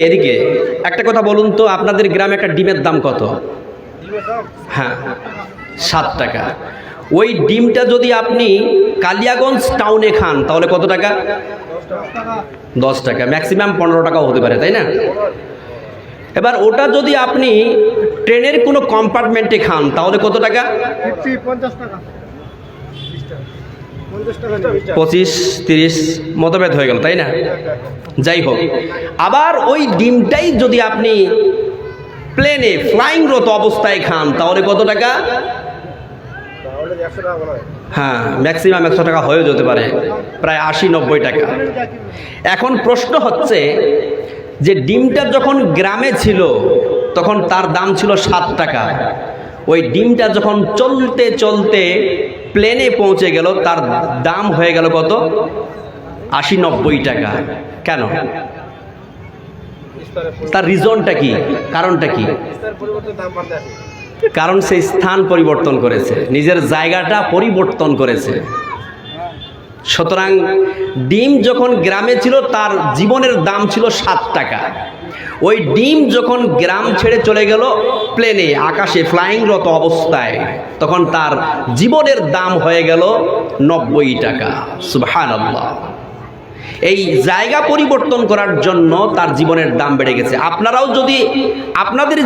এদিকে একটা কথা বলুন তো, আপনাদের গ্রামে একটা ডিমের দাম কত? হ্যাঁ, 7 টাকা। ওই ডিমটা যদি আপনি কালিয়াগঞ্জ টাউনে খান তাহলে কত টাকা? 10 টাকা, ম্যাক্সিমাম 15 টাকাও হতে পারে, তাই না? এবার ওটা যদি আপনি ট্রেনের কোনো কম্পার্টমেন্টে খান তাহলে কত টাকা? 25-30 মতভেদ হয়ে গেল, তাই না? যাই হোক, আবার ওই ডিমটাই যদি আপনি প্লেনে ফ্লাইংরত অবস্থায় খান তাহলে কত টাকা? হ্যাঁ, ম্যাক্সিমাম 100 টাকা হয়ে যেতে পারে, প্রায় 80-90 টাকা। এখন প্রশ্ন হচ্ছে যে ডিমটা যখন গ্রামে ছিল তখন তার দাম ছিল 7 টাকা, ওই ডিমটা যখন চলতে চলতে প্লেনে পৌঁছে গেল তার দাম হয়ে গেল কত? 80-90 টাকা। কেন? তার রিজনটা কি, কারণটা কি? কারণ সেই স্থান পরিবর্তন করেছে, নিজের জায়গাটা পরিবর্তন করেছে। সুতরাং ডিম যখন গ্রামে ছিল তার জীবনের দাম ছিল 7 টাকা, ওই ডিম যখন গ্রাম ছেড়ে চলে গেল প্লেনে আকাশে ফ্লাইংরত অবস্থায় তখন তার জীবনের দাম হয়ে গেল 90 টাকা। সুবহানাল্লাহ। এই জায়গা পরিবর্তন করার জন্য তার জীবনের দাম বেড়ে গেছে। আপনারাও যদি আপনাদের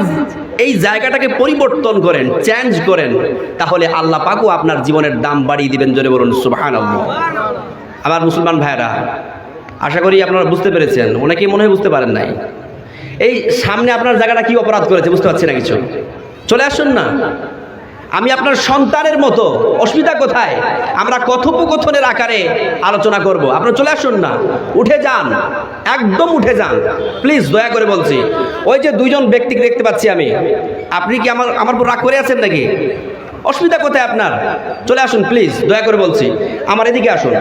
এই জায়গাটাকে পরিবর্তন করেন, চেঞ্জ করেন, তাহলে আল্লাহ পাকও আপনার জীবনের দাম বাড়িয়ে দিবেন। জোরে বলুন সুবহানাল্লাহ। আমার মুসলমান ভাইরা, আশা করি আপনারা বুঝতে পেরেছেন, অনেকেই মনে হয় বুঝতে পারেন নাই। এই সামনে আপনার জায়গাটা কি অপরাধ করেছে বুঝতে পারছি না কিছু, চলে আসুন না, আমি আপনার সন্তানের মতো, অসুবিধা কোথায়? আমরা কথোপকথনের আকারে আলোচনা করব, আপনারা চলে আসুন না, উঠে যান, একদম উঠে যান প্লিজ, দয়া করে বলছি। ওই যে দুইজন ব্যক্তিকে দেখতে পাচ্ছি আমি, আপনি কি আমার উপর রাগ করে আছেন নাকি? অসুবিধা কোথায় আপনার? চলে আসুন প্লিজ, দয়া করে বলছি, আমার এদিকে আসুন।